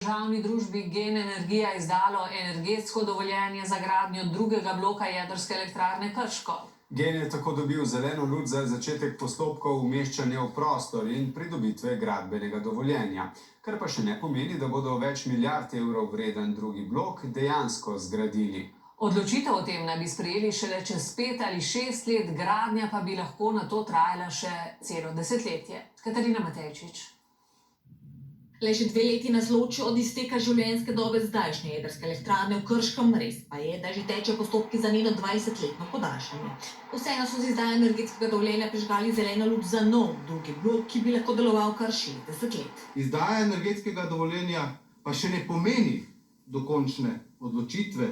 državni družbi Gen Energija izdalo energetsko dovoljenje za gradnjo drugega bloka jedrske elektrarne Krško. Gen je tako dobil zeleno luč za začetek postopkov umeščanja v prostor in pridobitve gradbenega dovoljenja, kar pa še ne pomeni, da bodo več milijard evrov vreden drugi blok dejansko zgradili. Odločitev o tem naj bi sprejeli šele čez 5 ali 6 let, gradnja pa bi lahko na to trajala še celo desetletje. Katarina Matejčič. Le še 2 leti nas loči od izteka življenjske dobe zdajšnje jedrske elektrarne v Krškem, res pa je, da že teče postopki za njeno 20-letno podaljšanje. Vseeno so z izdajo energetskega dovoljenja prižgali zeleno luč za nov drugi blok, ki bi lahko deloval kar 60 let. Izdaja energetskega dovoljenja pa še ne pomeni dokončne odločitve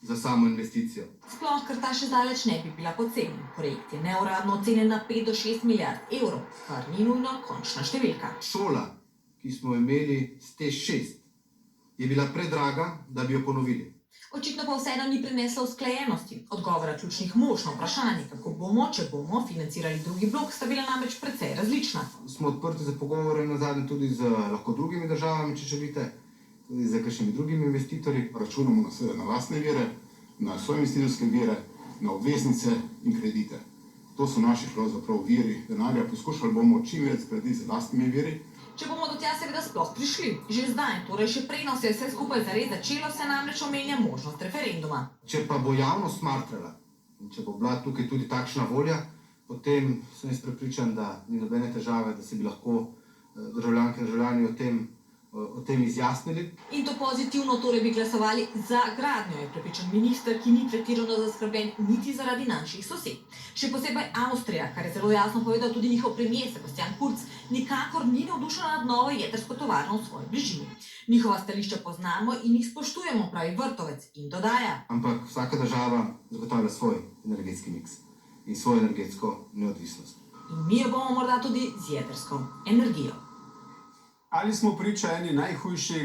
za samo investicijo. Sploh, ker ta še daleč ne bi bila poceni. Projekt je neuradno ocenjen na 5 do 6 milijard evrov, kar ni nujno končna številka. Šola, ki smo imeli s TEŠ6, je bila predraga, da bi jo ponovili. Očitno pa vseeno ni prinesla usklajenosti. Odgovora ključnih mož na vprašanje, kako bomo, če bomo financirali drugi blok, sta bila namreč precej različna. Smo odprti za pogovore nazadnje tudi z lahko drugimi državami, če želite, tudi z kakšnimi drugimi investitorji. Računamo na lastne vire, na svoje investitorske vire, na obveznice in kredite. To so naši pravzaprav viri denarja. Poskušali bomo čim več zgraditi z lastnimi viri. Če bomo do tja seveda sploh prišli. Že zdaj, torej še preden se je vse skupaj zares začelo, se namreč omenja možnost referenduma. Če pa bo javnost smatrala in če bo bila tukaj tudi takšna volja, potem sem jaz prepričan, da ni nobene težave, da se bi lahko državljanke in državljani o tem izjasnili. In to pozitivno, torej bi glasovali za gradnjo, je prepričan minister, ki ni pretirano zaskrbljen niti zaradi naših sosed. Še posebej Avstrija, kar je zelo jasno povedal tudi njihov premier Sebastian Kurz, nikakor ni navdušena nad novo jedrsko tovarno v svoji bližini. Njihova stališča poznamo in jih spoštujemo, pravi Vrtovec in dodaja. Ampak vsaka država zagotavlja svoj energetski miks in svojo energetsko neodvisnost. In mi jo bomo morda tudi z jedrsko energijo. Ali smo priča eni najhujših